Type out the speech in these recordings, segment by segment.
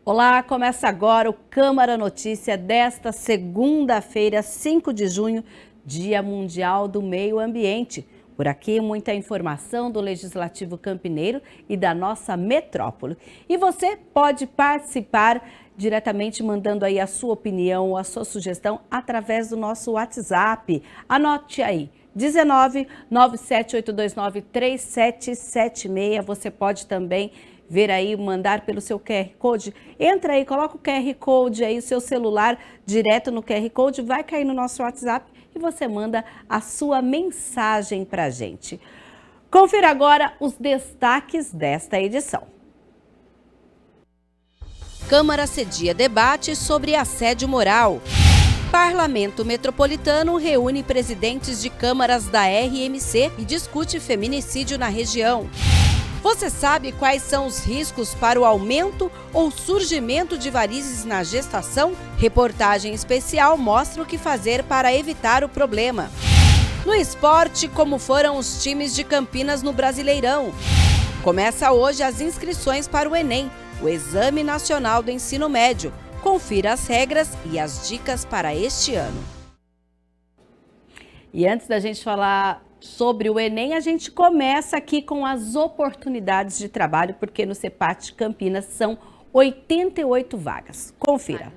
Olá, começa agora o Câmara Notícia desta segunda-feira, 5 de junho, Dia Mundial do Meio Ambiente. Por aqui, muita informação do Legislativo Campineiro e da nossa metrópole. E você pode participar diretamente mandando aí a sua opinião ou a sua sugestão através do nosso WhatsApp. Anote aí. 19 97829 3776. Você pode também ver aí, mandar pelo seu QR Code. Entra aí, coloca o QR Code aí, o seu celular direto no QR Code, vai cair no nosso WhatsApp e você manda a sua mensagem para a gente. Confira agora os destaques desta edição. Câmara cedia debate sobre assédio moral. Parlamento Metropolitano reúne presidentes de câmaras da RMC e discute feminicídio na região. Você sabe quais são os riscos para o aumento ou surgimento de varizes na gestação? Reportagem especial mostra o que fazer para evitar o problema. No esporte, como foram os times de Campinas no Brasileirão? Começa hoje as inscrições para o Enem, o Exame Nacional do Ensino Médio. Confira as regras e as dicas para este ano. E antes da gente falar sobre o Enem, a gente começa aqui com as oportunidades de trabalho, porque no CEPAT Campinas são 88 vagas. Confira.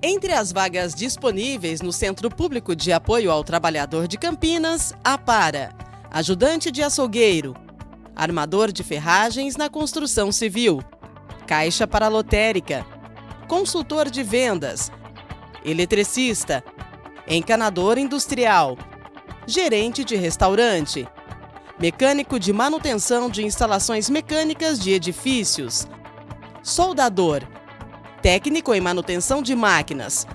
Entre as vagas disponíveis no Centro Público de Apoio ao Trabalhador de Campinas, há para ajudante de açougueiro, armador de ferragens na construção civil, caixa para lotérica, consultor de vendas, eletricista, encanador industrial, gerente de restaurante, mecânico de manutenção de instalações mecânicas de edifícios, soldador, técnico em manutenção de máquinas,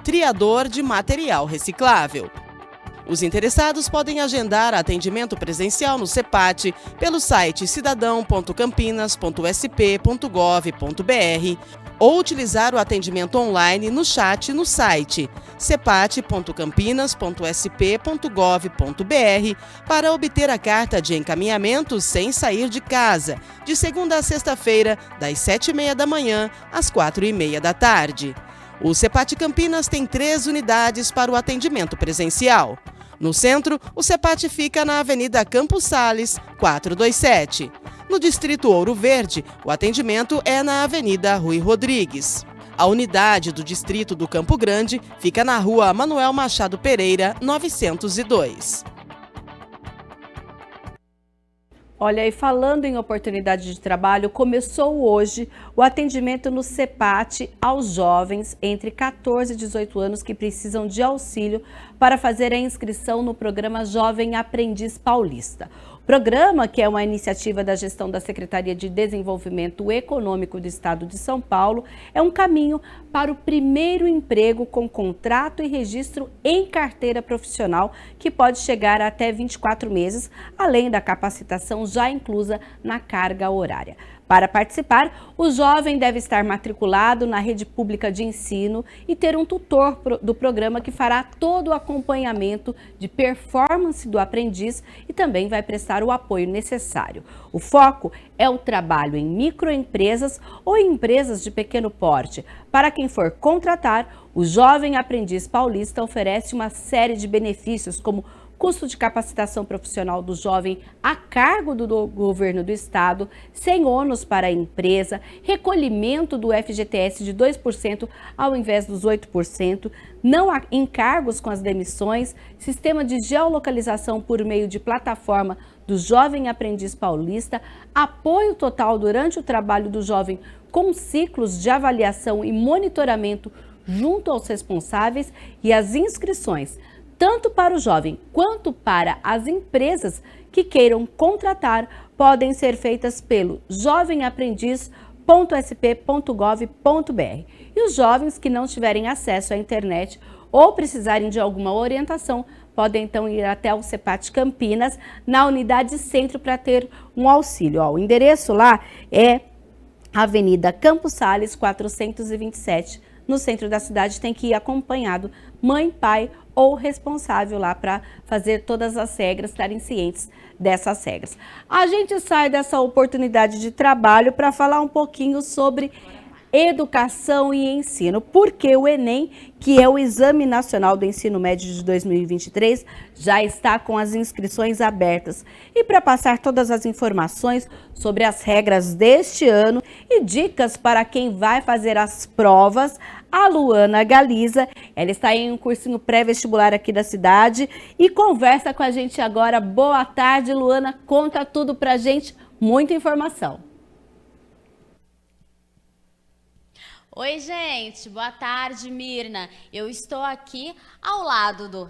triador de material reciclável. Os interessados podem agendar atendimento presencial no CEPAT pelo site cidadão.campinas.sp.gov.br ou utilizar o atendimento online no chat no site cepat.campinas.sp.gov.br para obter a carta de encaminhamento sem sair de casa, de segunda a sexta-feira, das 7h30 da manhã às 4h30 da tarde. O CEPAT Campinas tem 3 unidades para o atendimento presencial. No centro, o CEPAT fica na Avenida Campos Sales, 427. No Distrito Ouro Verde, o atendimento é na Avenida Rui Rodrigues. A unidade do Distrito do Campo Grande fica na Rua Manuel Machado Pereira, 902. Olha, e falando em oportunidade de trabalho, começou hoje o atendimento no CEPAT aos jovens entre 14 e 18 anos que precisam de auxílio para fazer a inscrição no programa Jovem Aprendiz Paulista. O programa, que é uma iniciativa da gestão da Secretaria de Desenvolvimento Econômico do Estado de São Paulo, é um caminho para o primeiro emprego com contrato e registro em carteira profissional, que pode chegar a até 24 meses, além da capacitação já inclusa na carga horária. Para participar, o jovem deve estar matriculado na rede pública de ensino e ter um tutor do programa que fará todo o acompanhamento de performance do aprendiz e também vai prestar o apoio necessário. O foco é o trabalho em microempresas ou em empresas de pequeno porte. Para quem for contratar, o Jovem Aprendiz Paulista oferece uma série de benefícios, como custo de capacitação profissional do jovem a cargo do governo do estado, sem ônus para a empresa, recolhimento do FGTS de 2% ao invés dos 8%, não há encargos com as demissões, sistema de geolocalização por meio de plataforma do Jovem Aprendiz Paulista, apoio total durante o trabalho do jovem com ciclos de avaliação e monitoramento junto aos responsáveis e as inscrições, tanto para o jovem quanto para as empresas que queiram contratar, podem ser feitas pelo jovemaprendiz.sp.gov.br. E os jovens que não tiverem acesso à internet ou precisarem de alguma orientação, podem então ir até o CEPAT Campinas, na unidade centro, para ter um auxílio. O endereço lá é Avenida Campos Sales, 427, no centro da cidade. Tem que ir acompanhado mãe, pai ou responsável lá para fazer todas as regras, estarem cientes dessas regras. A gente sai dessa oportunidade de trabalho para falar um pouquinho sobre educação e ensino, porque o Enem, que é o Exame Nacional do Ensino Médio de 2023, já está com as inscrições abertas. E para passar todas as informações sobre as regras deste ano e dicas para quem vai fazer as provas, a Luana Galiza, ela está em um cursinho pré-vestibular aqui da cidade e conversa com a gente agora. Boa tarde, Luana, conta tudo pra gente, muita informação. Oi, gente, boa tarde, Mirna. Eu estou aqui ao lado do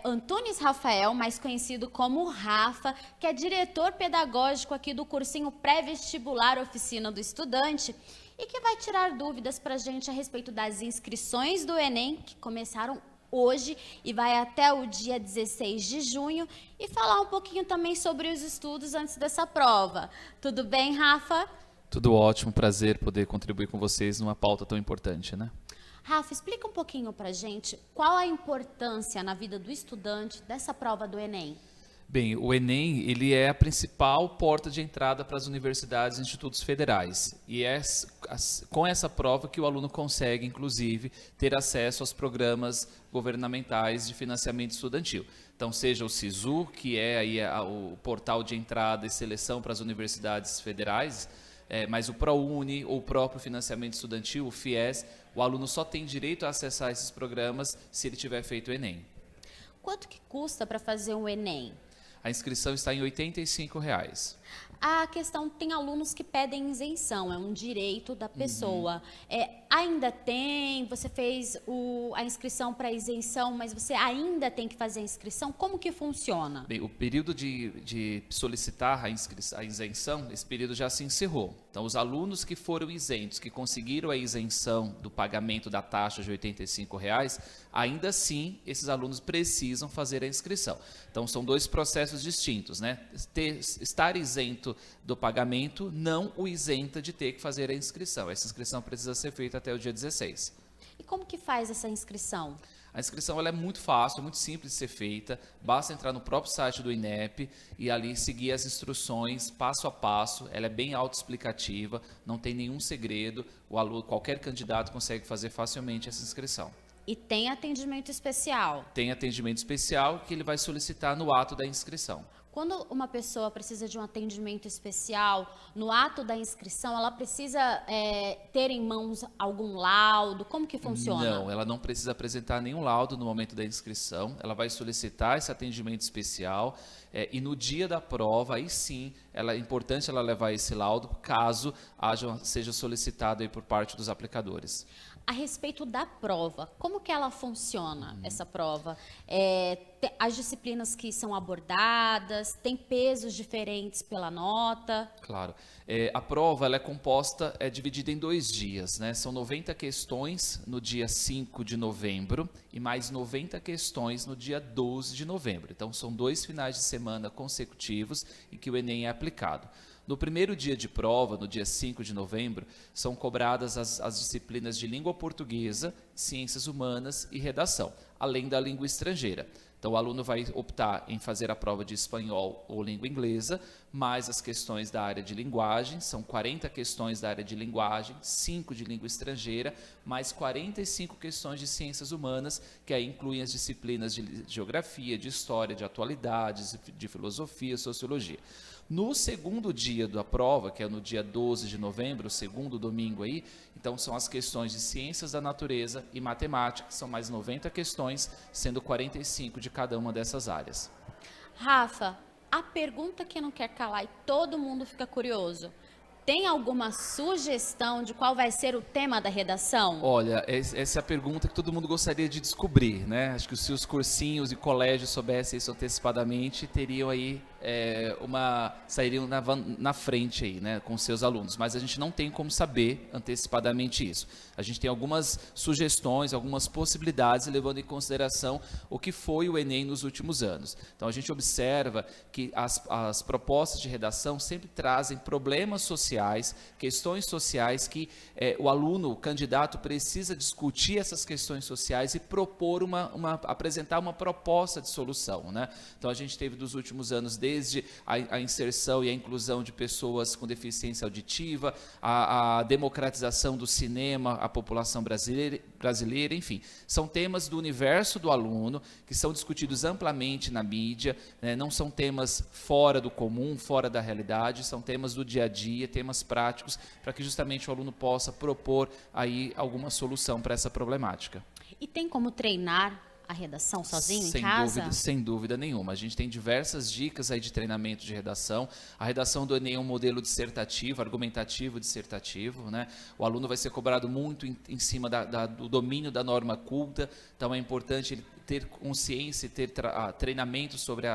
Antunes Rafael, mais conhecido como Rafa, que é diretor pedagógico aqui do cursinho pré-vestibular Oficina do Estudante e que vai tirar dúvidas para a gente a respeito das inscrições do Enem, que começaram hoje e vai até o dia 16 de junho, e falar um pouquinho também sobre os estudos antes dessa prova. Tudo bem, Rafa? Tudo ótimo, prazer poder contribuir com vocês numa pauta tão importante, né? Rafa, explica um pouquinho pra gente qual a importância na vida do estudante dessa prova do Enem. Bem, o Enem, ele é a principal porta de entrada para as universidades e institutos federais. E é com essa prova que o aluno consegue, inclusive, ter acesso aos programas governamentais de financiamento estudantil. Então, seja o SISU, que é aí o portal de entrada e seleção para as universidades federais, mas o ProUni ou o próprio financiamento estudantil, o FIES, o aluno só tem direito a acessar esses programas se ele tiver feito o Enem. Quanto que custa para fazer um Enem? A inscrição está em R$ 85. A questão, tem alunos que pedem isenção, é um direito da pessoa. Ainda tem, você fez a inscrição para isenção, mas você ainda tem que fazer a inscrição? Como que funciona? Bem, o período de solicitar a isenção, esse período já se encerrou. Então, os alunos que foram isentos, que conseguiram a isenção do pagamento da taxa de R$ 85, ainda assim, esses alunos precisam fazer a inscrição. Então, são dois processos distintos, né? Estar isento do pagamento não o isenta de ter que fazer a inscrição. Essa inscrição precisa ser feita até o dia 16. E como que faz essa inscrição? A inscrição ela é muito fácil, muito simples de ser feita, basta entrar no próprio site do INEP e ali seguir as instruções passo a passo, ela é bem autoexplicativa, não tem nenhum segredo, o aluno, qualquer candidato consegue fazer facilmente essa inscrição. E tem atendimento especial? Tem atendimento especial que ele vai solicitar no ato da inscrição. Quando uma pessoa precisa de um atendimento especial, no ato da inscrição, ela precisa ter em mãos algum laudo? Como que funciona? Não, ela não precisa apresentar nenhum laudo no momento da inscrição. Ela vai solicitar esse atendimento especial e no dia da prova, aí sim, é importante ela levar esse laudo, caso seja solicitado aí por parte dos aplicadores. A respeito da prova, como que ela funciona, essa prova? As disciplinas que são abordadas, tem pesos diferentes pela nota? Claro. A prova ela é dividida em 2 dias, né? São 90 questões no dia 5 de novembro e mais 90 questões no dia 12 de novembro. Então, são 2 finais de semana consecutivos em que o Enem é aplicado. No primeiro dia de prova, no dia 5 de novembro, são cobradas as disciplinas de língua portuguesa, ciências humanas e redação, além da língua estrangeira. Então, o aluno vai optar em fazer a prova de espanhol ou língua inglesa, mais as questões da área de linguagem, são 40 questões da área de linguagem, 5 de língua estrangeira, mais 45 questões de ciências humanas, que aí incluem as disciplinas de geografia, de história, de atualidades, de filosofia, sociologia. No segundo dia da prova, que é no dia 12 de novembro, o segundo domingo aí, então são as questões de ciências da natureza e matemática, que são mais 90 questões, sendo 45 de cada uma dessas áreas. Rafa, a pergunta que não quer calar e todo mundo fica curioso. Tem alguma sugestão de qual vai ser o tema da redação? Olha, essa é a pergunta que todo mundo gostaria de descobrir, né? Acho que se os cursinhos e colégios soubessem isso antecipadamente, teriam aí sairiam na frente aí, né, com seus alunos, mas a gente não tem como saber antecipadamente isso. A gente tem algumas sugestões, algumas possibilidades, levando em consideração o que foi o Enem nos últimos anos. Então a gente observa que as propostas de redação sempre trazem problemas sociais, questões sociais que o aluno, o candidato, precisa discutir essas questões sociais e propor apresentar uma proposta de solução, né? Então a gente teve dos últimos anos desde a inserção e a inclusão de pessoas com deficiência auditiva, a democratização do cinema, a população brasileira, enfim, são temas do universo do aluno que são discutidos amplamente na mídia, né? Não são temas fora do comum, fora da realidade, são temas do dia a dia, temas práticos, para que justamente o aluno possa propor aí alguma solução para essa problemática. E tem como treinar a redação sozinho em casa? Sem dúvida nenhuma. A gente tem diversas dicas aí de treinamento de redação. A redação do Enem é um modelo dissertativo, argumentativo dissertativo, né? O aluno vai ser cobrado muito em cima do domínio da norma culta, então é importante ele ter consciência e ter treinamento sobre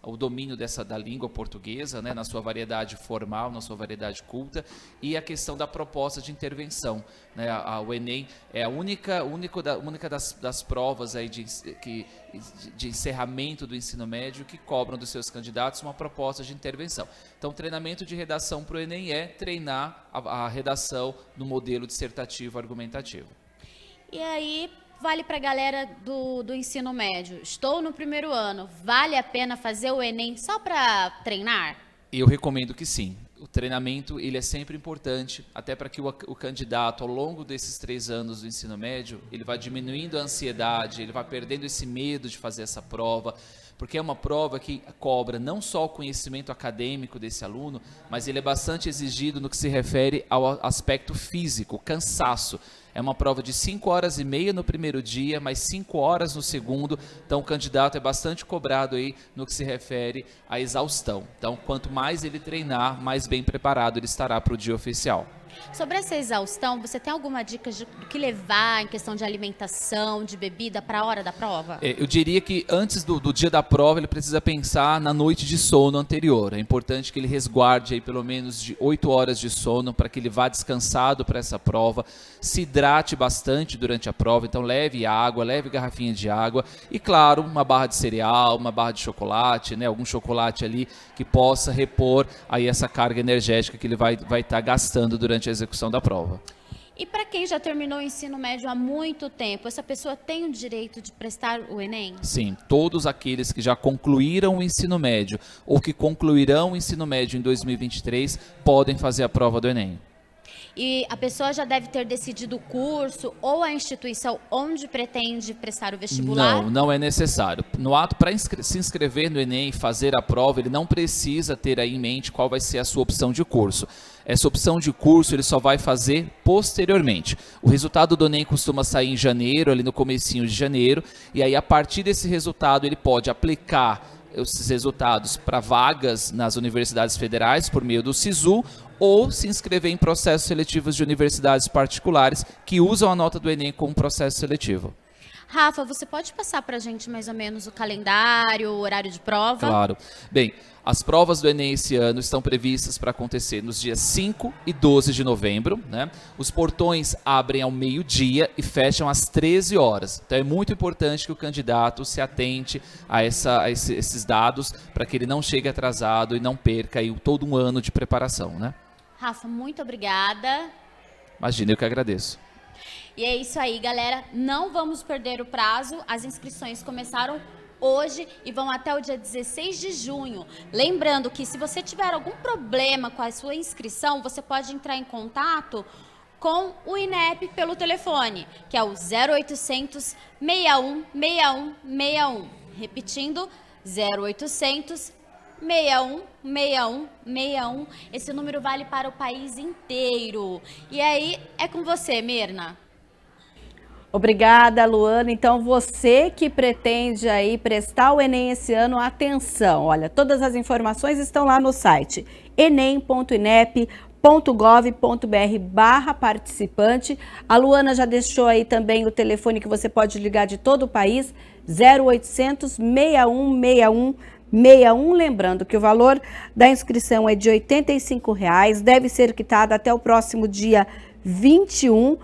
o domínio da língua portuguesa, né, na sua variedade formal, na sua variedade culta, e a questão da proposta de intervenção, né? O Enem é a única das provas aí de encerramento do ensino médio que cobram dos seus candidatos uma proposta de intervenção. Então, o treinamento de redação para o Enem é treinar a redação no modelo dissertativo argumentativo. E aí, vale para a galera do ensino médio, estou no primeiro ano, vale a pena fazer o Enem só para treinar? Eu recomendo que sim. O treinamento ele é sempre importante, até para que o candidato, ao longo desses 3 anos do ensino médio, ele vá diminuindo a ansiedade, ele vai perdendo esse medo de fazer essa prova, porque é uma prova que cobra não só o conhecimento acadêmico desse aluno, mas ele é bastante exigido no que se refere ao aspecto físico, cansaço. É uma prova de 5 horas e meia no primeiro dia, mais 5 horas no segundo. Então, o candidato é bastante cobrado aí no que se refere à exaustão. Então, quanto mais ele treinar, mais bem preparado ele estará para o dia oficial. Sobre essa exaustão, você tem alguma dica do que levar em questão de alimentação, de bebida para a hora da prova? Eu diria que antes do dia da prova ele precisa pensar na noite de sono anterior. É importante que ele resguarde aí pelo menos de 8 horas de sono para que ele vá descansado para essa prova. Se hidrate bastante durante a prova, então leve água, leve garrafinha de água e, claro, uma barra de cereal, uma barra de chocolate, né, algum chocolate ali que possa repor aí essa carga energética que ele vai estar gastando durante a execução da prova. E para quem já terminou o ensino médio há muito tempo, essa pessoa tem o direito de prestar o Enem? Sim, todos aqueles que já concluíram o ensino médio ou que concluirão o ensino médio em 2023 podem fazer a prova do Enem. E a pessoa já deve ter decidido o curso ou a instituição onde pretende prestar o vestibular? Não é necessário. No ato para se inscrever no Enem e fazer a prova, ele não precisa ter aí em mente qual vai ser a sua opção de curso. Essa opção de curso ele só vai fazer posteriormente. O resultado do Enem costuma sair em janeiro, ali no comecinho de janeiro, e aí a partir desse resultado ele pode aplicar esses resultados para vagas nas universidades federais por meio do SISU ou se inscrever em processos seletivos de universidades particulares que usam a nota do Enem como processo seletivo. Rafa, você pode passar para a gente mais ou menos o calendário, o horário de prova? Claro. Bem, as provas do Enem esse ano estão previstas para acontecer nos dias 5 e 12 de novembro, né? Os portões abrem ao meio-dia e fecham às 13 horas. Então é muito importante que o candidato se atente a esses dados para que ele não chegue atrasado e não perca aí todo um ano de preparação, né? Rafa, muito obrigada. Imagina, eu que agradeço. E é isso aí, galera. Não vamos perder o prazo. As inscrições começaram hoje e vão até o dia 16 de junho. Lembrando que se você tiver algum problema com a sua inscrição, você pode entrar em contato com o INEP pelo telefone, que é o 0800 61 61 61. Repetindo, 0800 61 61 61. Esse número vale para o país inteiro. E aí, é com você, Mirna. Obrigada, Luana. Então, você que pretende aí prestar o Enem esse ano, atenção. Olha, todas as informações estão lá no site enem.inep.gov.br/participante. A Luana já deixou aí também o telefone que você pode ligar de todo o país, 0800 61 61 61. Lembrando que o valor da inscrição é de R$ 85,00, deve ser quitada até o próximo dia 21.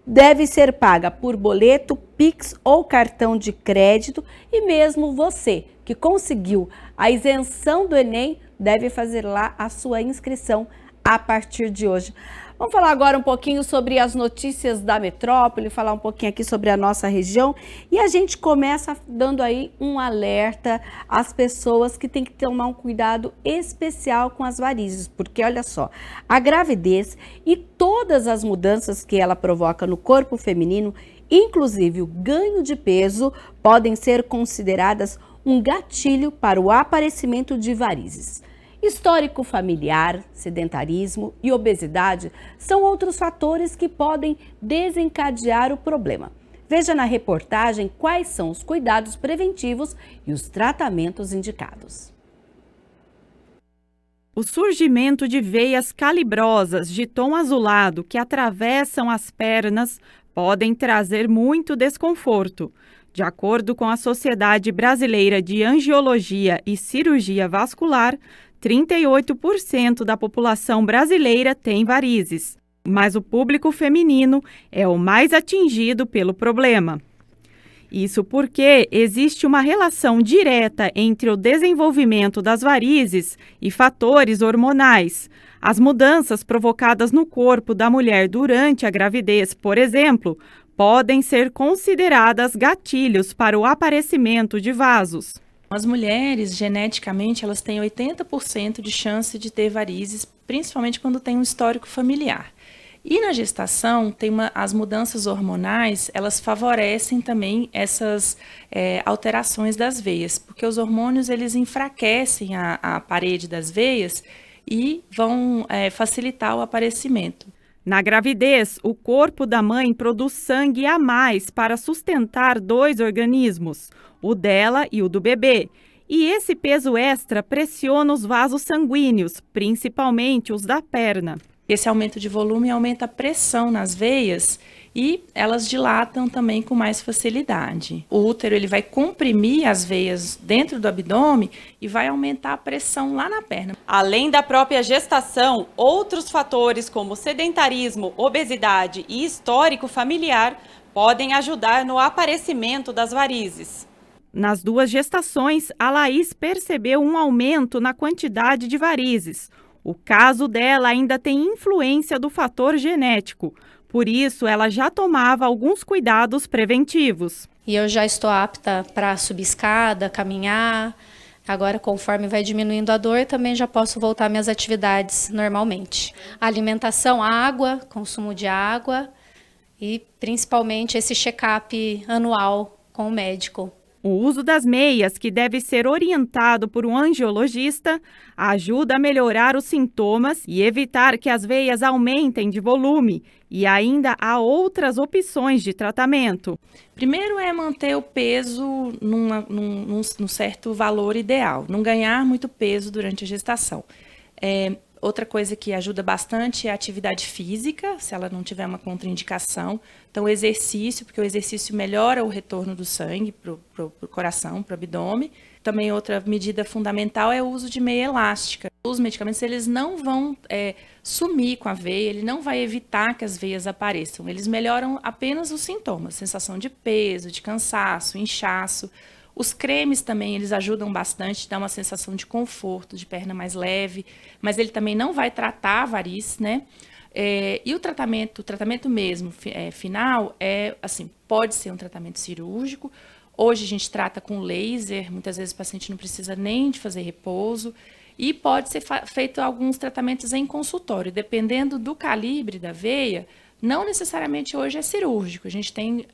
Deve ser paga por boleto, Pix ou cartão de crédito, e mesmo você que conseguiu a isenção do Enem deve fazer lá a sua inscrição a partir de hoje. Vamos falar agora um pouquinho sobre as notícias da metrópole, falar um pouquinho aqui sobre a nossa região, e a gente começa dando aí um alerta às pessoas que têm que tomar um cuidado especial com as varizes, porque olha só, a gravidez e todas as mudanças que ela provoca no corpo feminino, inclusive o ganho de peso, podem ser consideradas um gatilho para o aparecimento de varizes. Histórico familiar, sedentarismo e obesidade são outros fatores que podem desencadear o problema. Veja na reportagem quais são os cuidados preventivos e os tratamentos indicados. O surgimento de veias calibrosas de tom azulado que atravessam as pernas podem trazer muito desconforto. De acordo com a Sociedade Brasileira de Angiologia e Cirurgia Vascular, 38% da população brasileira tem varizes, mas o público feminino é o mais atingido pelo problema. Isso porque existe uma relação direta entre o desenvolvimento das varizes e fatores hormonais. As mudanças provocadas no corpo da mulher durante a gravidez, por exemplo, podem ser consideradas gatilhos para o aparecimento de vasos. As mulheres, geneticamente, elas têm 80% de chance de ter varizes, principalmente quando tem um histórico familiar. E na gestação, as mudanças hormonais, elas favorecem também essas alterações das veias, porque os hormônios, eles enfraquecem a parede das veias e vão facilitar o aparecimento. Na gravidez, o corpo da mãe produz sangue a mais para sustentar dois organismos, o dela e o do bebê. E esse peso extra pressiona os vasos sanguíneos, principalmente os da perna. Esse aumento de volume aumenta a pressão nas veias e elas dilatam também com mais facilidade. O útero ele vai comprimir as veias dentro do abdômen e vai aumentar a pressão lá na perna. Além da própria gestação, outros fatores como sedentarismo, obesidade e histórico familiar podem ajudar no aparecimento das varizes. Nas 2 gestações, a Laís percebeu um aumento na quantidade de varizes. O caso dela ainda tem influência do fator genético. Por isso, ela já tomava alguns cuidados preventivos. E eu já estou apta para subir escada, caminhar. Agora, conforme vai diminuindo a dor, também já posso voltar às minhas atividades normalmente. Alimentação, água, consumo de água e principalmente esse check-up anual com o médico. O uso das meias, que deve ser orientado por um angiologista, ajuda a melhorar os sintomas e evitar que as veias aumentem de volume. E ainda há outras opções de tratamento. Primeiro é manter o peso num certo valor ideal, não ganhar muito peso durante a gestação. Outra coisa que ajuda bastante é a atividade física, se ela não tiver uma contraindicação. Então, o exercício, porque o exercício melhora o retorno do sangue para o coração, para o abdômen. Também outra medida fundamental é o uso de meia elástica. Os medicamentos eles não vão sumir com a veia, ele não vai evitar que as veias apareçam. Eles melhoram apenas os sintomas, sensação de peso, de cansaço, inchaço. Os cremes também, eles ajudam bastante, dá uma sensação de conforto, de perna mais leve, mas ele também não vai tratar a variz, né? E o tratamento mesmo final assim, pode ser um tratamento cirúrgico. Hoje a gente trata com laser, muitas vezes o paciente não precisa nem de fazer repouso. E pode ser feito alguns tratamentos em consultório, dependendo do calibre da veia, não necessariamente hoje é cirúrgico. A gente tem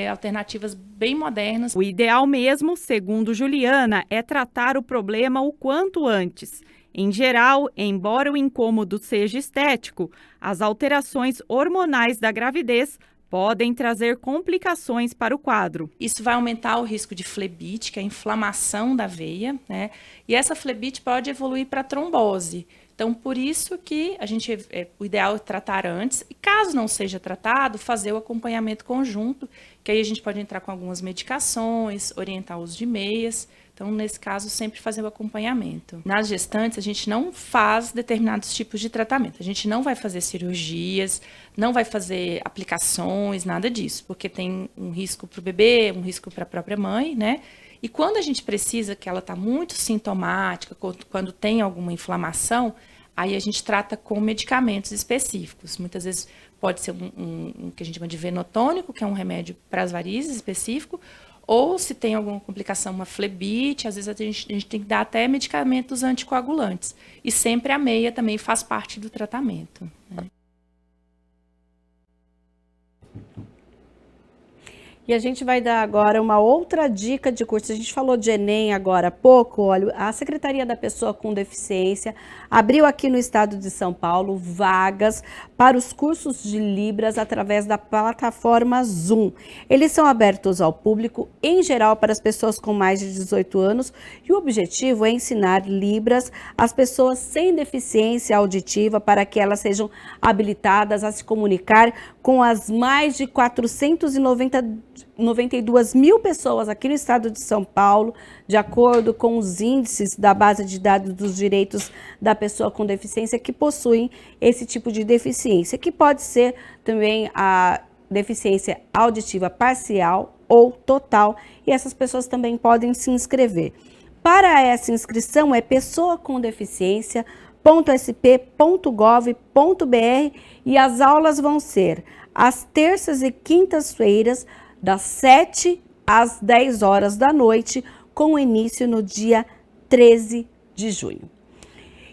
alternativas bem modernas. O ideal mesmo, segundo Juliana, é tratar o problema o quanto antes. Em geral, embora o incômodo seja estético, as alterações hormonais da gravidez podem trazer complicações para o quadro. Isso vai aumentar o risco de flebite, que é a inflamação da veia, né? E essa flebite pode evoluir para trombose. Então, por isso que o ideal é tratar antes, e caso não seja tratado, fazer o acompanhamento conjunto, que aí a gente pode entrar com algumas medicações, orientar o uso de meias. Então, nesse caso, sempre fazer o acompanhamento. Nas gestantes, a gente não faz determinados tipos de tratamento. A gente não vai fazer cirurgias, não vai fazer aplicações, nada disso, porque tem um risco para o bebê, um risco para a própria mãe, né? E quando a gente precisa, que ela está muito sintomática, quando tem alguma inflamação, aí a gente trata com medicamentos específicos. Muitas vezes pode ser um que a gente chama de venotônico, que é um remédio para as varizes específico, ou se tem alguma complicação, uma flebite, às vezes a gente tem que dar até medicamentos anticoagulantes. E sempre a meia também faz parte do tratamento, né? E a gente vai dar agora uma outra dica de curso. A gente falou de Enem agora há pouco. Olha, a Secretaria da Pessoa com Deficiência abriu aqui no estado de São Paulo vagas para os cursos de Libras através da plataforma Zoom. Eles são abertos ao público, em geral para as pessoas com mais de 18 anos, e o objetivo é ensinar Libras às pessoas sem deficiência auditiva para que elas sejam habilitadas a se comunicar com as mais de 492 mil pessoas aqui no estado de São Paulo, de acordo com os índices da base de dados dos direitos da pessoa com deficiência que possuem esse tipo de deficiência, que pode ser também a deficiência auditiva parcial ou total, e essas pessoas também podem se inscrever. Para essa inscrição é pessoacondeficiência.sp.gov.br e as aulas vão ser às terças e quintas-feiras, das 7 às 10 horas da noite, com início no dia 13 de junho.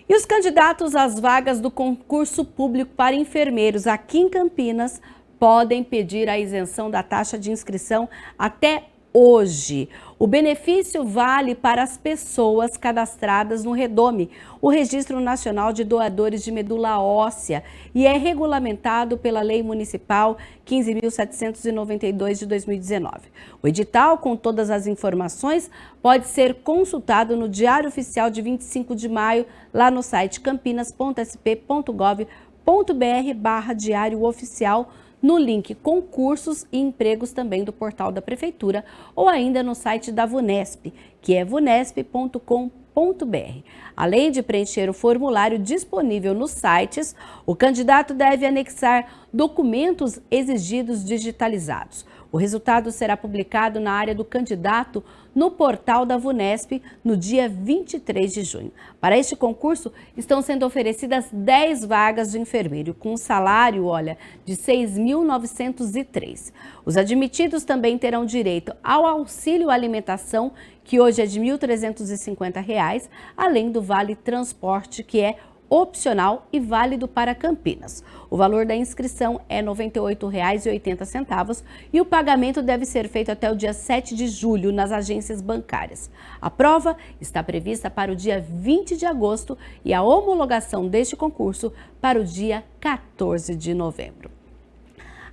E os candidatos às vagas do concurso público para enfermeiros aqui em Campinas podem pedir a isenção da taxa de inscrição até hoje. O benefício vale para as pessoas cadastradas no REDOME, o Registro Nacional de Doadores de Medula Óssea, e é regulamentado pela Lei Municipal 15.792 de 2019. O edital, com todas as informações, pode ser consultado no Diário Oficial de 25 de maio, lá no site campinas.sp.gov.br/Diário Oficial, no link Concursos e Empregos também do portal da Prefeitura, ou ainda no site da VUNESP, que é vunesp.com.br. Além de preencher o formulário disponível nos sites, o candidato deve anexar documentos exigidos digitalizados. O resultado será publicado na área do candidato no portal da VUNESP no dia 23 de junho. Para este concurso, estão sendo oferecidas 10 vagas de enfermeiro, com um salário, olha, de R$ 6.903. Os admitidos também terão direito ao auxílio alimentação, que hoje é de R$ 1.350, além do vale transporte, que é opcional e válido para Campinas. O valor da inscrição é R$ 98,80 e o pagamento deve ser feito até o dia 7 de julho nas agências bancárias. A prova está prevista para o dia 20 de agosto e a homologação deste concurso para o dia 14 de novembro.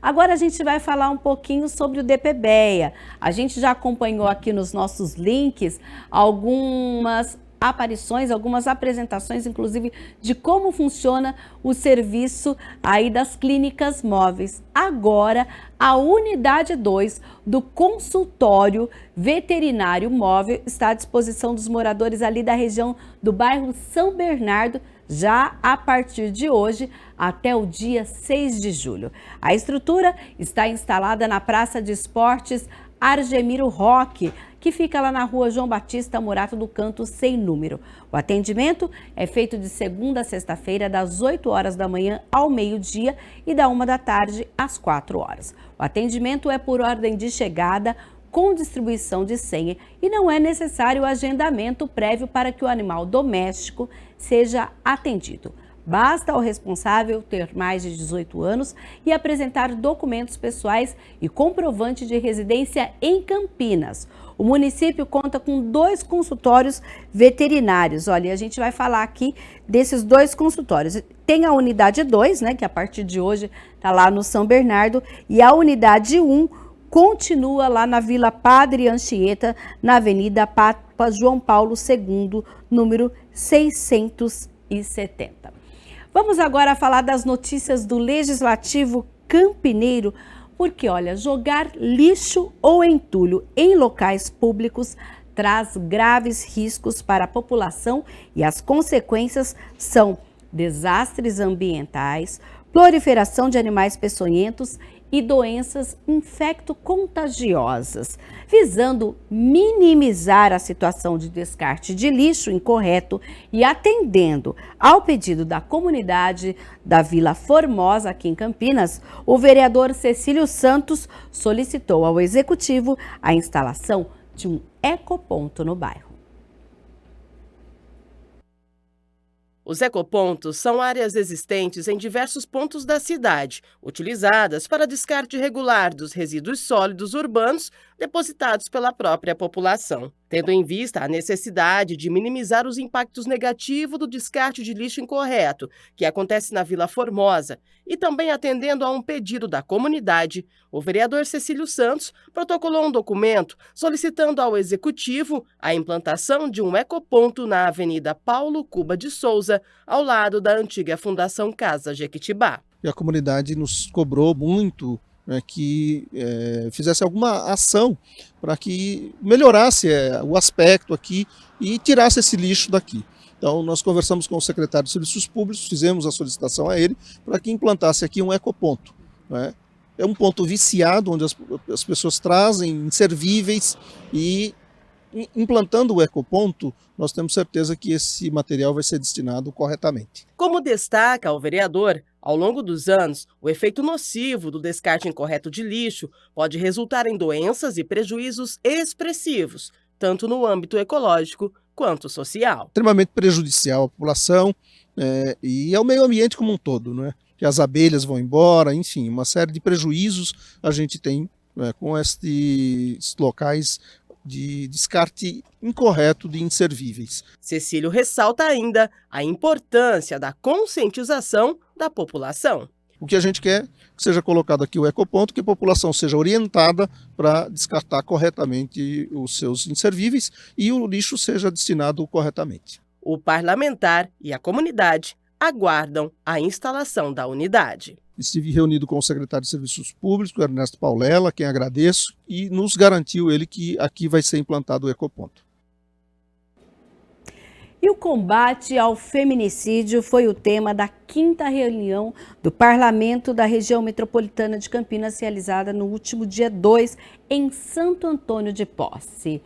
Agora a gente vai falar um pouquinho sobre o DPBEA. A gente já acompanhou aqui nos nossos links algumas aparições, algumas apresentações, inclusive, de como funciona o serviço aí das clínicas móveis. Agora, a unidade 2 do consultório veterinário móvel está à disposição dos moradores ali da região do bairro São Bernardo, já a partir de hoje até o dia 6 de julho. A estrutura está instalada na Praça de Esportes Argemiro Roque, que fica lá na rua João Batista Morato do Canto, sem número. O atendimento é feito de segunda a sexta-feira, das 8 horas da manhã ao meio-dia e da 1 da tarde às 4 horas. O atendimento é por ordem de chegada, com distribuição de senha, e não é necessário agendamento prévio para que o animal doméstico seja atendido. Basta ao responsável ter mais de 18 anos e apresentar documentos pessoais e comprovante de residência em Campinas. O município conta com 2 consultórios veterinários. Olha, a gente vai falar aqui desses 2 consultórios. Tem a unidade 2, né, que a partir de hoje está lá no São Bernardo, e a unidade 1 continua lá na Vila Padre Anchieta, na Avenida Papa João Paulo II, número 670. Vamos agora falar das notícias do Legislativo Campineiro, porque, olha, jogar lixo ou entulho em locais públicos traz graves riscos para a população e as consequências são desastres ambientais, proliferação de animais peçonhentos e doenças infecto-contagiosas. Visando minimizar a situação de descarte de lixo incorreto e atendendo ao pedido da comunidade da Vila Formosa, aqui em Campinas, o vereador Cecílio Santos solicitou ao Executivo a instalação de um ecoponto no bairro. Os ecopontos são áreas existentes em diversos pontos da cidade, utilizadas para descarte regular dos resíduos sólidos urbanos depositados pela própria população. Tendo em vista a necessidade de minimizar os impactos negativos do descarte de lixo incorreto, que acontece na Vila Formosa, e também atendendo a um pedido da comunidade, o vereador Cecílio Santos protocolou um documento solicitando ao Executivo a implantação de um ecoponto na Avenida Paulo Cuba de Souza, ao lado da antiga Fundação Casa Jequitibá. E a comunidade nos cobrou muito, que fizesse alguma ação para que melhorasse o aspecto aqui e tirasse esse lixo daqui. Então nós conversamos com o secretário de Serviços Públicos, fizemos a solicitação a ele para que implantasse aqui um ecoponto. É um ponto viciado, onde as pessoas trazem inservíveis e implantando o ecoponto, nós temos certeza que esse material vai ser destinado corretamente. Como destaca o vereador, ao longo dos anos, o efeito nocivo do descarte incorreto de lixo pode resultar em doenças e prejuízos expressivos, tanto no âmbito ecológico quanto social. Extremamente prejudicial à população e ao meio ambiente como um todo, que as abelhas vão embora, enfim, uma série de prejuízos a gente tem com estes locais de descarte incorreto de inservíveis. Cecílio ressalta ainda a importância da conscientização da população. O que a gente quer que seja colocado aqui o ecoponto, que a população seja orientada para descartar corretamente os seus inservíveis e o lixo seja destinado corretamente. O parlamentar e a comunidade aguardam a instalação da unidade. Estive reunido com o secretário de Serviços Públicos, o Ernesto Paulela, quem agradeço, e nos garantiu ele que aqui vai ser implantado o ecoponto. E o combate ao feminicídio foi o tema da 5ª reunião do Parlamento da Região Metropolitana de Campinas, realizada no último dia 2, em Santo Antônio de Posse.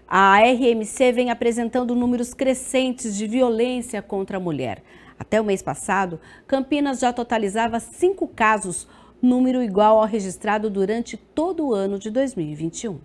A RMC vem apresentando números crescentes de violência contra a mulher. Até o mês passado, Campinas já totalizava 5 casos, número igual ao registrado durante todo o ano de 2021.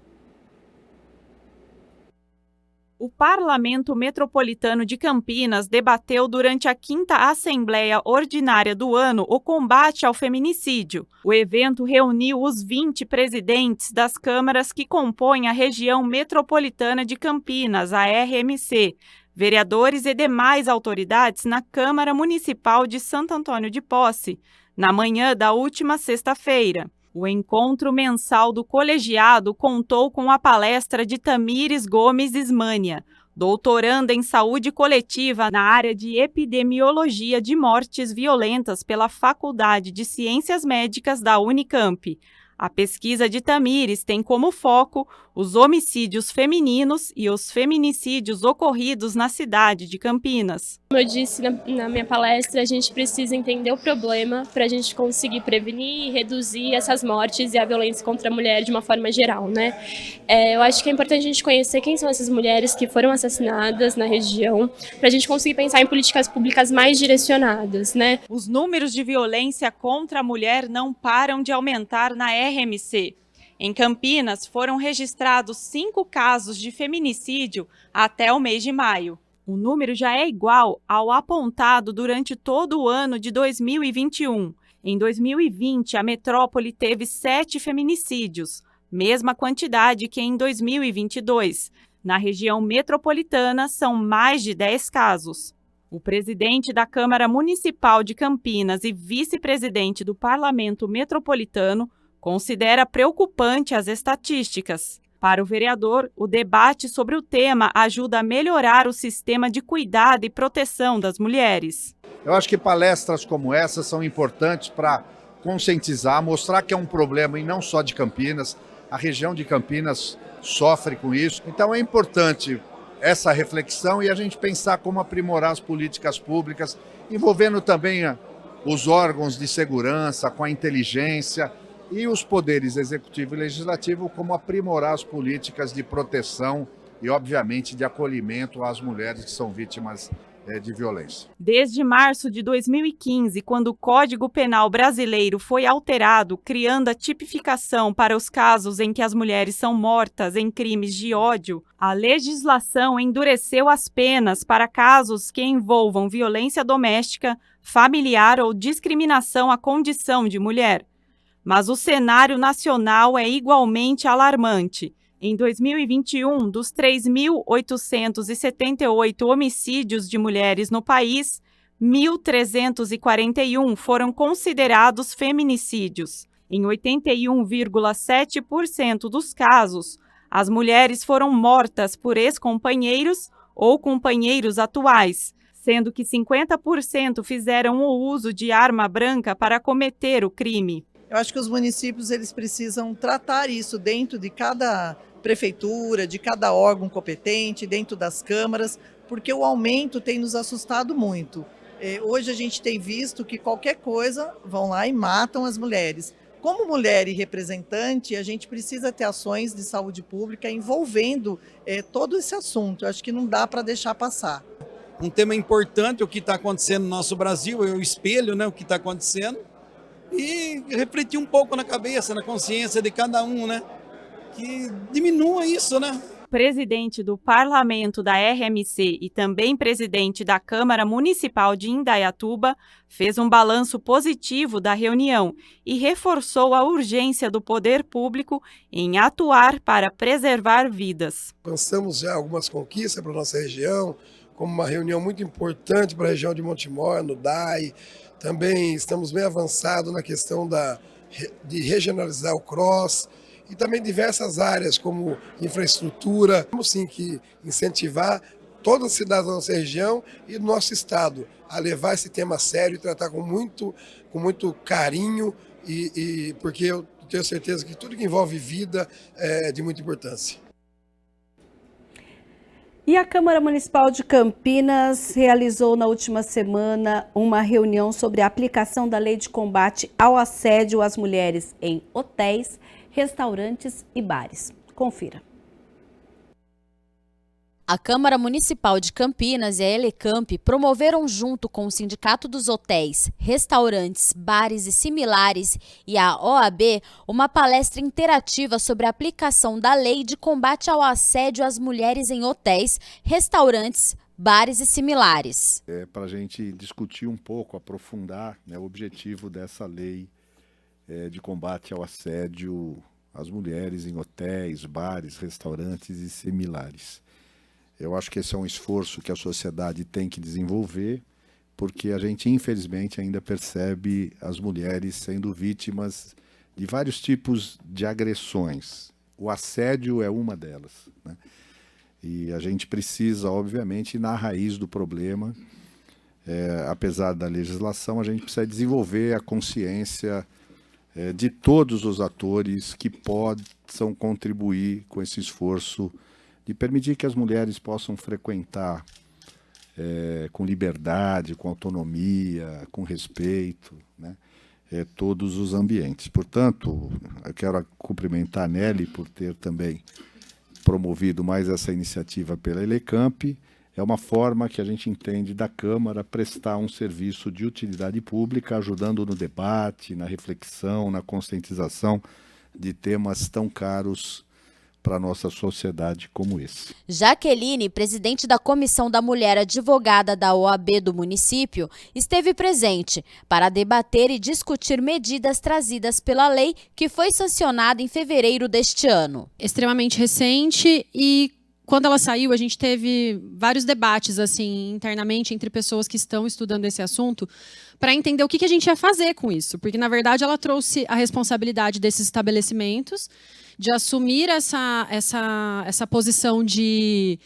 O Parlamento Metropolitano de Campinas debateu durante a 5ª Assembleia Ordinária do ano o combate ao feminicídio. O evento reuniu os 20 presidentes das câmaras que compõem a região metropolitana de Campinas, a RMC, vereadores e demais autoridades na Câmara Municipal de Santo Antônio de Posse, na manhã da última sexta-feira. O encontro mensal do colegiado contou com a palestra de Tamires Gomes Ismânia, doutoranda em saúde coletiva na área de epidemiologia de mortes violentas pela Faculdade de Ciências Médicas da Unicamp. A pesquisa de Tamires tem como foco os homicídios femininos e os feminicídios ocorridos na cidade de Campinas. Como eu disse na minha palestra, a gente precisa entender o problema para a gente conseguir prevenir e reduzir essas mortes e a violência contra a mulher de uma forma geral, Eu acho que é importante a gente conhecer quem são essas mulheres que foram assassinadas na região, para a gente conseguir pensar em políticas públicas mais direcionadas, Os números de violência contra a mulher não param de aumentar na RMC. Em Campinas, foram registrados 5 casos de feminicídio até o mês de maio. O número já é igual ao apontado durante todo o ano de 2021. Em 2020, a metrópole teve 7 feminicídios, mesma quantidade que em 2022. Na região metropolitana, são mais de 10 casos. O presidente da Câmara Municipal de Campinas e vice-presidente do Parlamento Metropolitano considera preocupante as estatísticas. Para o vereador, o debate sobre o tema ajuda a melhorar o sistema de cuidado e proteção das mulheres. Eu acho que palestras como essa são importantes para conscientizar, mostrar que é um problema e não só de Campinas. A região de Campinas sofre com isso. Então é importante essa reflexão e a gente pensar como aprimorar as políticas públicas, envolvendo também os órgãos de segurança, com a inteligência e os poderes executivo e legislativo, como aprimorar as políticas de proteção e, obviamente, de acolhimento às mulheres que são vítimas de violência. Desde março de 2015, quando o Código Penal brasileiro foi alterado, criando a tipificação para os casos em que as mulheres são mortas em crimes de ódio, a legislação endureceu as penas para casos que envolvam violência doméstica, familiar ou discriminação à condição de mulher. Mas o cenário nacional é igualmente alarmante. Em 2021, dos 3.878 homicídios de mulheres no país, 1.341 foram considerados feminicídios. Em 81,7% dos casos, as mulheres foram mortas por ex-companheiros ou companheiros atuais, sendo que 50% fizeram o uso de arma branca para cometer o crime. Eu acho que os municípios eles precisam tratar isso dentro de cada prefeitura, de cada órgão competente, dentro das câmaras, porque o aumento tem nos assustado muito. Hoje a gente tem visto que qualquer coisa vão lá e matam as mulheres. Como mulher e representante, a gente precisa ter ações de saúde pública envolvendo todo esse assunto. Eu acho que não dá para deixar passar. Um tema importante, o que está acontecendo no nosso Brasil, é o espelho, né, o que está acontecendo, e refletir um pouco na cabeça, na consciência de cada um, né? Que diminua isso, né? Presidente do Parlamento da RMC e também presidente da Câmara Municipal de Indaiatuba, fez um balanço positivo da reunião e reforçou a urgência do poder público em atuar para preservar vidas. Alcançamos já algumas conquistas para a nossa região, como uma reunião muito importante para a região de Montemor, no DAI. Também estamos bem avançados na questão de regionalizar o CROSS, e também diversas áreas como infraestrutura. Temos sim que incentivar toda a cidade da nossa região e do nosso estado a levar esse tema a sério e tratar com muito carinho, porque eu tenho certeza que tudo que envolve vida é de muita importância. E a Câmara Municipal de Campinas realizou na última semana uma reunião sobre a aplicação da Lei de Combate ao Assédio às Mulheres em hotéis, restaurantes e bares. Confira. A Câmara Municipal de Campinas e a Elecamp promoveram, junto com o Sindicato dos Hotéis, Restaurantes, Bares e Similares e a OAB, uma palestra interativa sobre a aplicação da Lei de Combate ao Assédio às Mulheres em hotéis, restaurantes, bares e similares. Para a gente discutir um pouco, aprofundar, né, o objetivo dessa lei de combate ao assédio às mulheres em hotéis, bares, restaurantes e similares. Eu acho que esse é um esforço que a sociedade tem que desenvolver, porque a gente, infelizmente, ainda percebe as mulheres sendo vítimas de vários tipos de agressões. O assédio é uma delas, né? E a gente precisa, obviamente, ir na raiz do problema. Apesar da legislação, a gente precisa desenvolver a consciência de todos os atores que possam contribuir com esse esforço de permitir que as mulheres possam frequentar com liberdade, com autonomia, com respeito, né, todos os ambientes. Portanto, eu quero cumprimentar a Nelly por ter também promovido mais essa iniciativa pela Elecamp. É uma forma que a gente entende da Câmara prestar um serviço de utilidade pública, ajudando no debate, na reflexão, na conscientização de temas tão caros para a nossa sociedade como esse. Jaqueline, presidente da Comissão da Mulher Advogada da OAB do município, esteve presente para debater e discutir medidas trazidas pela lei que foi sancionada em fevereiro deste ano. Extremamente recente e quando ela saiu, a gente teve vários debates assim internamente entre pessoas que estão estudando esse assunto para entender o que a gente ia fazer com isso, porque na verdade ela trouxe a responsabilidade desses estabelecimentos de assumir essa posição de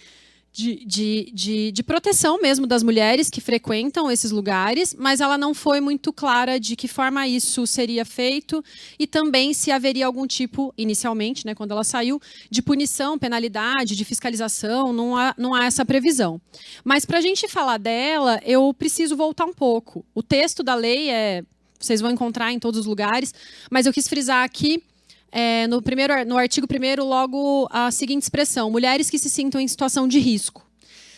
de proteção mesmo das mulheres que frequentam esses lugares, mas ela não foi muito clara de que forma isso seria feito e também se haveria algum tipo, inicialmente, né, quando ela saiu, de punição, penalidade, de fiscalização, não há essa previsão. Mas para a gente falar dela, eu preciso voltar um pouco. O texto da lei vocês vão encontrar em todos os lugares, mas eu quis frisar aqui, no artigo 1º, logo a seguinte expressão: mulheres que se sintam em situação de risco.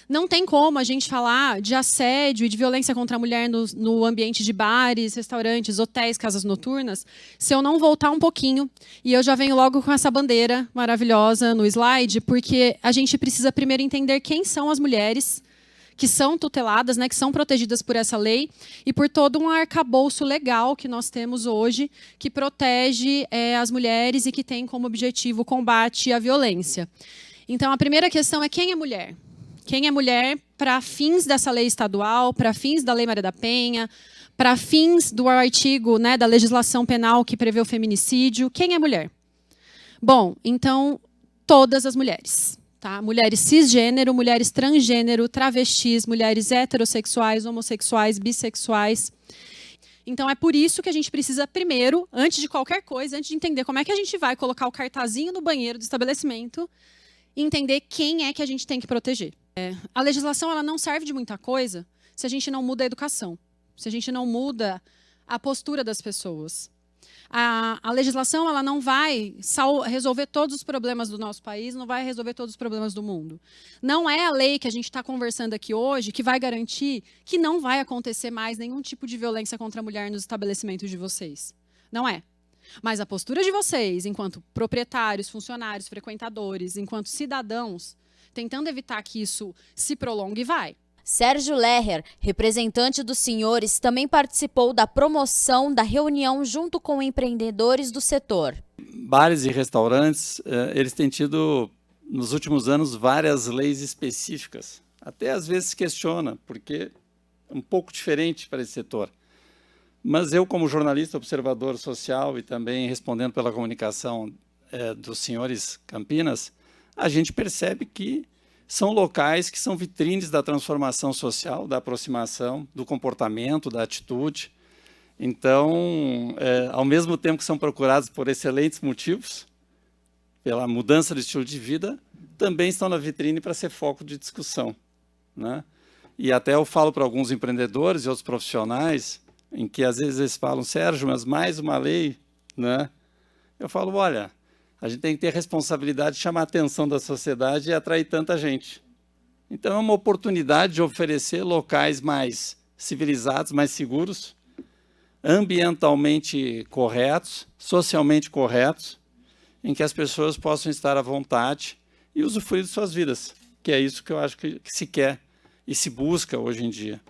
Não tem como a gente falar de assédio e de violência contra a mulher no ambiente de bares, restaurantes, hotéis, casas noturnas, se eu não voltar um pouquinho, e eu já venho logo com essa bandeira maravilhosa no slide, porque a gente precisa primeiro entender quem são as mulheres que são tuteladas, né, que são protegidas por essa lei e por todo um arcabouço legal que nós temos hoje, que protege as mulheres e que tem como objetivo o combate à violência. Então, a primeira questão é: quem é mulher? Quem é mulher para fins dessa lei estadual, para fins da Lei Maria da Penha, para fins do artigo, né, da legislação penal que prevê o feminicídio? Quem é mulher? Bom, então, todas as mulheres. Tá? Mulheres cisgênero, mulheres transgênero, travestis, mulheres heterossexuais, homossexuais, bissexuais. Então, é por isso que a gente precisa, primeiro, antes de qualquer coisa, antes de entender como é que a gente vai colocar o cartazinho no banheiro do estabelecimento, entender quem é que a gente tem que proteger. A legislação ela não serve de muita coisa se a gente não muda a educação, se a gente não muda a postura das pessoas. A legislação ela não vai resolver todos os problemas do nosso país, não vai resolver todos os problemas do mundo. Não é a lei que a gente está conversando aqui hoje que vai garantir que não vai acontecer mais nenhum tipo de violência contra a mulher nos estabelecimentos de vocês. Não é. Mas a postura de vocês, enquanto proprietários, funcionários, frequentadores, enquanto cidadãos, tentando evitar que isso se prolongue, vai. Sérgio Lerrer, representante dos senhores, também participou da promoção da reunião junto com empreendedores do setor. Bares e restaurantes, eles têm tido, nos últimos anos, várias leis específicas. Até às vezes questiona, porque é um pouco diferente para esse setor. Mas eu, como jornalista, observador social e também respondendo pela comunicação dos senhores Campinas, a gente percebe que são locais que são vitrines da transformação social, da aproximação, do comportamento, da atitude. Então, ao mesmo tempo que são procurados por excelentes motivos, pela mudança do estilo de vida, também estão na vitrine para ser foco de discussão, né? E até eu falo para alguns empreendedores e outros profissionais, em que às vezes eles falam: Sérgio, mas mais uma lei, né? Eu falo: olha, a gente tem que ter responsabilidade de chamar a atenção da sociedade e atrair tanta gente. Então é uma oportunidade de oferecer locais mais civilizados, mais seguros, ambientalmente corretos, socialmente corretos, em que as pessoas possam estar à vontade e usufruir de suas vidas, que é isso que eu acho que se quer e se busca hoje em dia.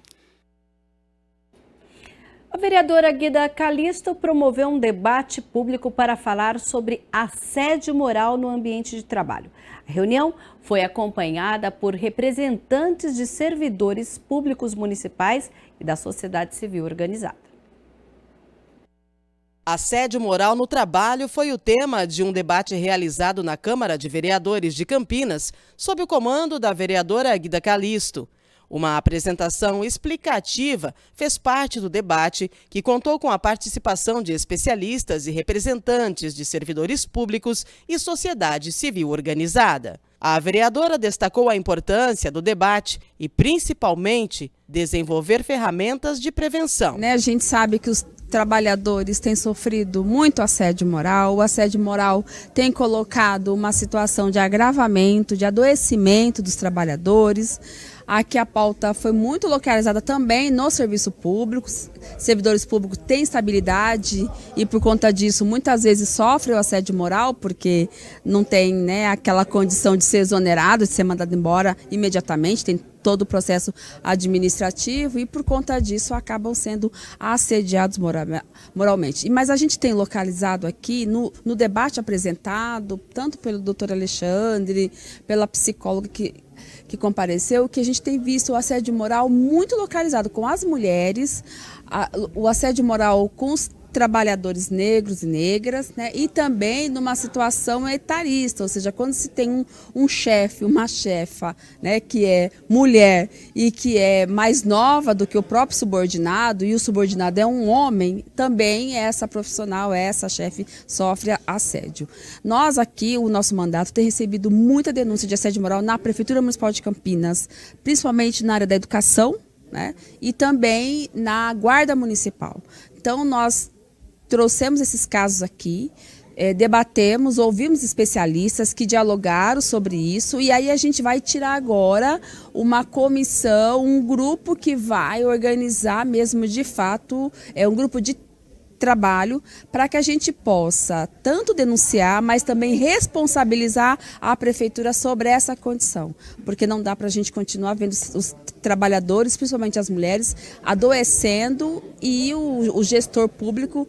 A vereadora Guida Calisto promoveu um debate público para falar sobre assédio moral no ambiente de trabalho. A reunião foi acompanhada por representantes de servidores públicos municipais e da sociedade civil organizada. Assédio moral no trabalho foi o tema de um debate realizado na Câmara de Vereadores de Campinas, sob o comando da vereadora Guida Calisto. Uma apresentação explicativa fez parte do debate, que contou com a participação de especialistas e representantes de servidores públicos e sociedade civil organizada. A vereadora destacou a importância do debate e, principalmente, desenvolver ferramentas de prevenção. A gente sabe que os trabalhadores têm sofrido muito assédio moral. O assédio moral tem colocado uma situação de agravamento, de adoecimento dos trabalhadores. Aqui a pauta foi muito localizada também no serviço público. Servidores públicos têm estabilidade e, por conta disso, muitas vezes sofrem o assédio moral, porque não tem, né, aquela condição de ser exonerado, de ser mandado embora imediatamente, tem todo o processo administrativo e, por conta disso, acabam sendo assediados moralmente. Mas a gente tem localizado aqui, no debate apresentado, tanto pelo doutor Alexandre, pela psicóloga que compareceu, que a gente tem visto o assédio moral muito localizado com as mulheres, o assédio moral com os trabalhadores negros e negras, né? E também numa situação etarista, ou seja, quando se tem um chefe, uma chefa, né, que é mulher e que é mais nova do que o próprio subordinado, e o subordinado é um homem, também essa profissional, essa chefe sofre assédio. Nós aqui, o nosso mandato tem recebido muita denúncia de assédio moral na Prefeitura Municipal de Campinas, principalmente na área da educação, né, e também na Guarda Municipal. Então, nós trouxemos esses casos aqui, debatemos, ouvimos especialistas que dialogaram sobre isso, e aí a gente vai tirar agora uma comissão, um grupo que vai organizar mesmo de fato, um grupo de trabalho para que a gente possa tanto denunciar, mas também responsabilizar a prefeitura sobre essa condição, porque não dá para a gente continuar vendo os trabalhadores, principalmente as mulheres, adoecendo e o gestor público,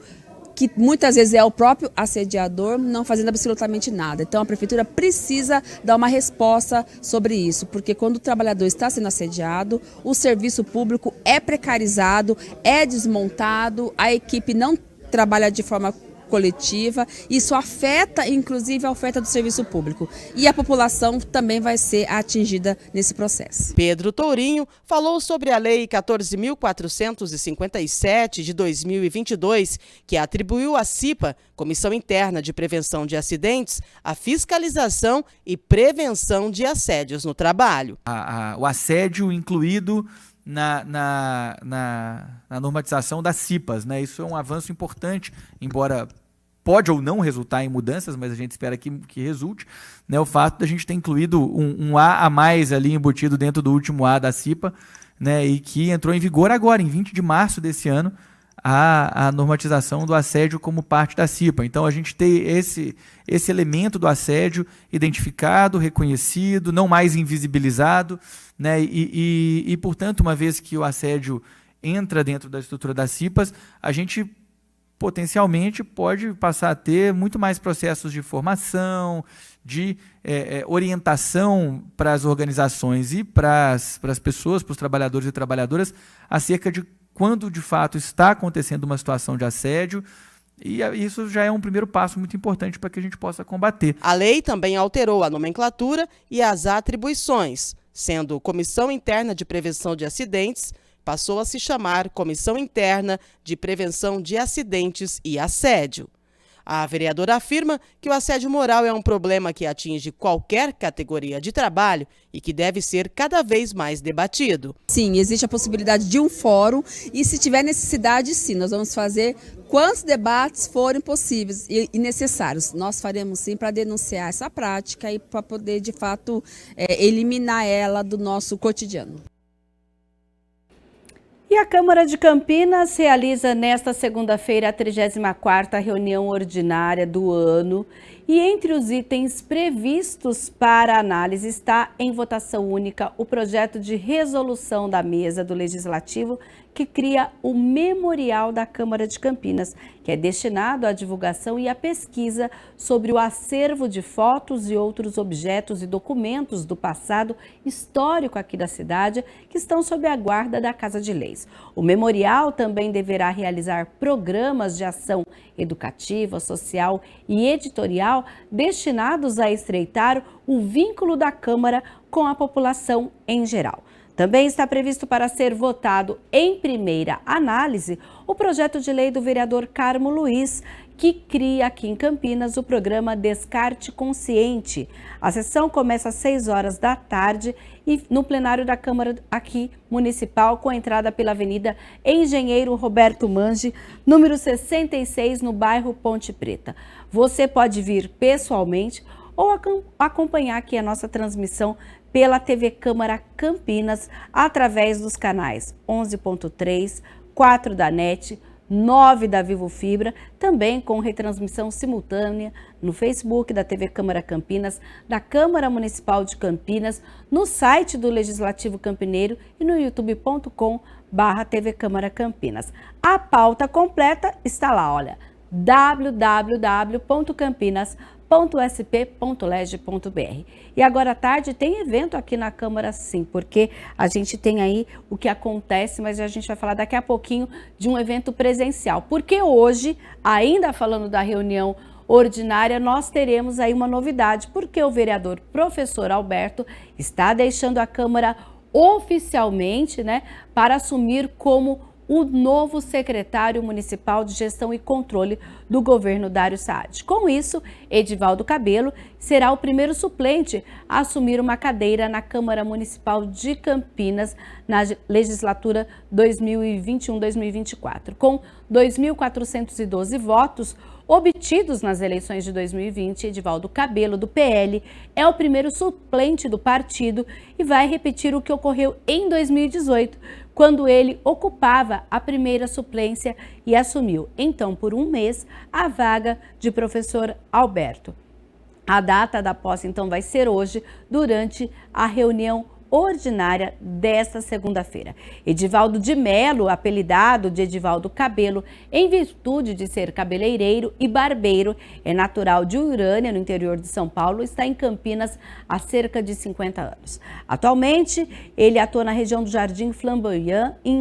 que muitas vezes é o próprio assediador, não fazendo absolutamente nada. Então a prefeitura precisa dar uma resposta sobre isso, porque quando o trabalhador está sendo assediado, o serviço público é precarizado, é desmontado, a equipe não trabalha de forma coletiva, isso afeta inclusive a oferta do serviço público, e a população também vai ser atingida nesse processo. Pedro Tourinho falou sobre a Lei 14.457 de 2022, que atribuiu à CIPA, Comissão Interna de Prevenção de Acidentes, a fiscalização e prevenção de assédios no trabalho. O assédio incluído na normatização das CIPAs, né? Isso é um avanço importante, embora pode ou não resultar em mudanças, mas a gente espera que resulte, né? O fato da gente ter incluído um A a mais ali embutido dentro do último A da CIPA, né? E que entrou em vigor agora, em 20 de março desse ano, a normatização do assédio como parte da CIPA. Então a gente tem esse elemento do assédio identificado, reconhecido, não mais invisibilizado, né? E portanto, uma vez que o assédio entra dentro da estrutura das CIPAs, a gente potencialmente pode passar a ter muito mais processos de formação, de orientação para as organizações e para as pessoas, para os trabalhadores e trabalhadoras, acerca de quando de fato está acontecendo uma situação de assédio, e isso já é um primeiro passo muito importante para que a gente possa combater. A lei também alterou a nomenclatura e as atribuições, sendo Comissão Interna de Prevenção de Acidentes, passou a se chamar Comissão Interna de Prevenção de Acidentes e Assédio. A vereadora afirma que o assédio moral é um problema que atinge qualquer categoria de trabalho e que deve ser cada vez mais debatido. Sim, existe a possibilidade de um fórum, e se tiver necessidade, sim, nós vamos fazer quantos debates forem possíveis e necessários. Nós faremos sim para denunciar essa prática e para poder, de fato, eliminar ela do nosso cotidiano. E a Câmara de Campinas realiza nesta segunda-feira a 34ª reunião ordinária do ano, e entre os itens previstos para análise está em votação única o projeto de resolução da mesa do Legislativo que cria o Memorial da Câmara de Campinas, que é destinado à divulgação e à pesquisa sobre o acervo de fotos e outros objetos e documentos do passado histórico aqui da cidade, que estão sob a guarda da Casa de Leis. O memorial também deverá realizar programas de ação educativa, social e editorial destinados a estreitar o vínculo da Câmara com a população em geral. Também está previsto para ser votado em primeira análise o projeto de lei do vereador Carmo Luiz, que cria aqui em Campinas o programa Descarte Consciente. A sessão começa às 6 horas da tarde e no plenário da Câmara aqui municipal, com entrada pela Avenida Engenheiro Roberto Mange, número 66, no bairro Ponte Preta. Você pode vir pessoalmente ou acompanhar aqui a nossa transmissão pela TV Câmara Campinas, através dos canais 11.3, 4 da NET, 9 da Vivo Fibra, também com retransmissão simultânea no Facebook da TV Câmara Campinas, da Câmara Municipal de Campinas, no site do Legislativo Campineiro e no youtube.com/TV Câmara Campinas. A pauta completa está lá, olha, www.campinas.sp.leg.br. E agora à tarde tem evento aqui na Câmara, sim, porque a gente tem aí o que acontece, mas a gente vai falar daqui a pouquinho de um evento presencial. Porque hoje, ainda falando da reunião ordinária, nós teremos aí uma novidade, porque o vereador professor Alberto está deixando a Câmara oficialmente, né, para assumir como o novo secretário municipal de gestão e controle do governo Dário Saad. Com isso, Edivaldo Cabelo será o primeiro suplente a assumir uma cadeira na Câmara Municipal de Campinas na legislatura 2021-2024. Com 2.412 votos obtidos nas eleições de 2020, Edivaldo Cabelo, do PL, é o primeiro suplente do partido e vai repetir o que ocorreu em 2018, quando ele ocupava a primeira suplência e assumiu, então, por um mês, a vaga de professor Alberto. A data da posse, então, vai ser hoje, durante a reunião ordinária desta segunda-feira. Edivaldo de Melo, apelidado de Edivaldo Cabelo, em virtude de ser cabeleireiro e barbeiro, é natural de Urânia, no interior de São Paulo, está em Campinas há cerca de 50 anos. Atualmente, ele atua na região do Jardim Flamboyant e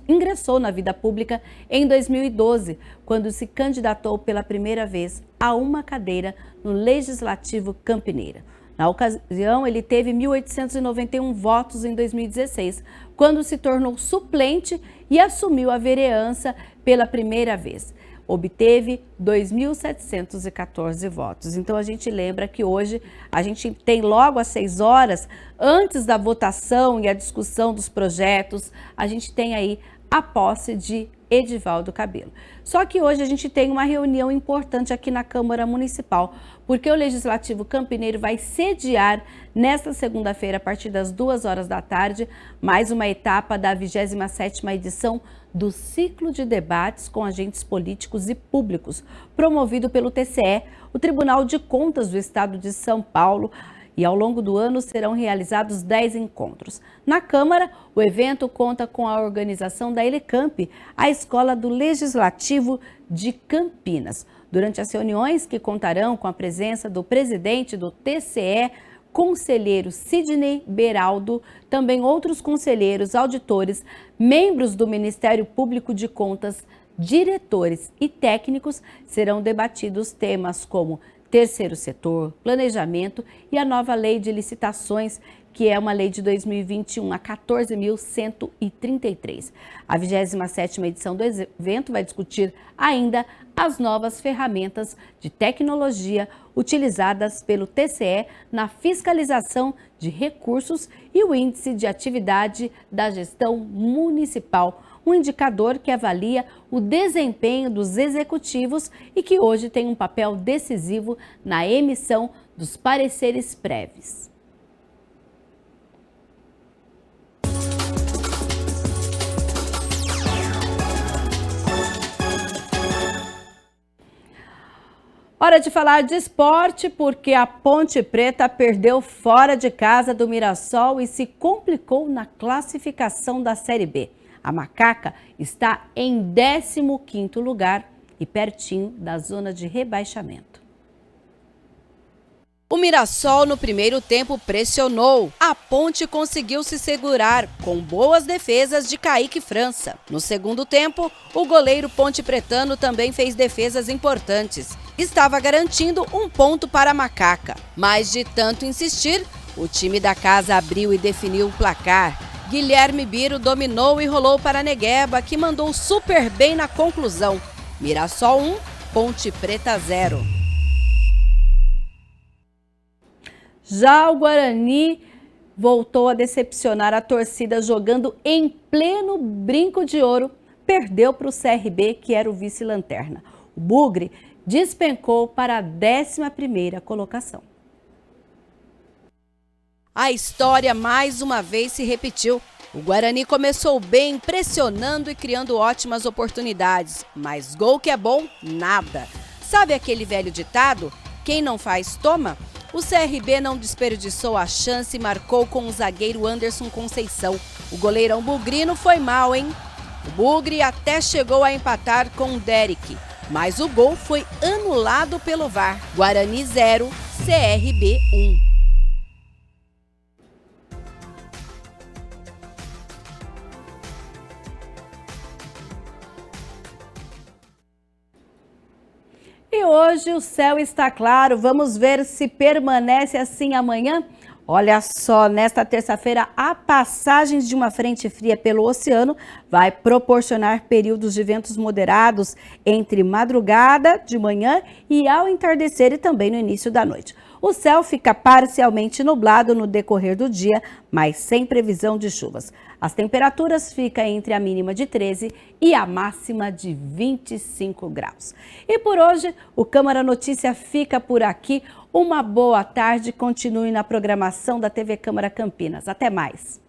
ingressou na vida pública em 2012, quando se candidatou pela primeira vez a uma cadeira no Legislativo Campineiro. Na ocasião, ele teve 1.891 votos em 2016, quando se tornou suplente e assumiu a vereança pela primeira vez. Obteve 2.714 votos. Então, a gente lembra que hoje a gente tem logo às 6 horas, antes da votação e a discussão dos projetos, a gente tem aí a posse de Edivaldo Cabelo. Só que hoje a gente tem uma reunião importante aqui na Câmara Municipal, porque o Legislativo Campineiro vai sediar nesta segunda-feira, a partir das 2 horas da tarde, mais uma etapa da 27ª edição do ciclo de debates com agentes políticos e públicos, promovido pelo TCE, o Tribunal de Contas do Estado de São Paulo. E ao longo do ano serão realizados 10 encontros. Na Câmara, o evento conta com a organização da Elecamp, a Escola do Legislativo de Campinas. Durante as reuniões, que contarão com a presença do presidente do TCE, conselheiro Sidney Beraldo, também outros conselheiros, auditores, membros do Ministério Público de Contas, diretores e técnicos, serão debatidos temas como terceiro setor, planejamento e a nova lei de licitações, que é uma lei de 2021, a 14.133. A 27ª edição do evento vai discutir ainda as novas ferramentas de tecnologia utilizadas pelo TCE na fiscalização de recursos e o índice de atividade da gestão municipal, um indicador que avalia o desempenho dos executivos e que hoje tem um papel decisivo na emissão dos pareceres prévios. Hora de falar de esporte, porque a Ponte Preta perdeu fora de casa do Mirassol e se complicou na classificação da Série B. A Macaca está em 15º lugar e pertinho da zona de rebaixamento. O Mirassol no primeiro tempo pressionou. A Ponte conseguiu se segurar com boas defesas de Kaique França. No segundo tempo, o goleiro pontepretano também fez defesas importantes. Estava garantindo um ponto para a Macaca. Mas de tanto insistir, o time da casa abriu e definiu o placar. Guilherme Biro dominou e rolou para Negueba, que mandou super bem na conclusão. Mirassol 1, Ponte Preta 0. Já o Guarani voltou a decepcionar a torcida jogando em pleno brinco de ouro. Perdeu para o CRB, que era o vice-lanterna. O Bugre despencou para a 11ª colocação. A história mais uma vez se repetiu. O Guarani começou bem, pressionando e criando ótimas oportunidades. Mas gol que é bom, nada. Sabe aquele velho ditado? Quem não faz, toma? O CRB não desperdiçou a chance e marcou com o zagueiro Anderson Conceição. O goleirão bugrino foi mal, hein? O Bugre até chegou a empatar com o Derek. mas o gol foi anulado pelo VAR. Guarani 0, CRB 1. E hoje o céu está claro, vamos ver se permanece assim amanhã? Olha só, nesta terça-feira, a passagem de uma frente fria pelo oceano vai proporcionar períodos de ventos moderados entre madrugada, de manhã e ao entardecer e também no início da noite. O céu fica parcialmente nublado no decorrer do dia, mas sem previsão de chuvas. As temperaturas ficam entre a mínima de 13 e a máxima de 25 graus. E por hoje, o Câmara Notícia fica por aqui. Uma boa tarde, continue na programação da TV Câmara Campinas. Até mais!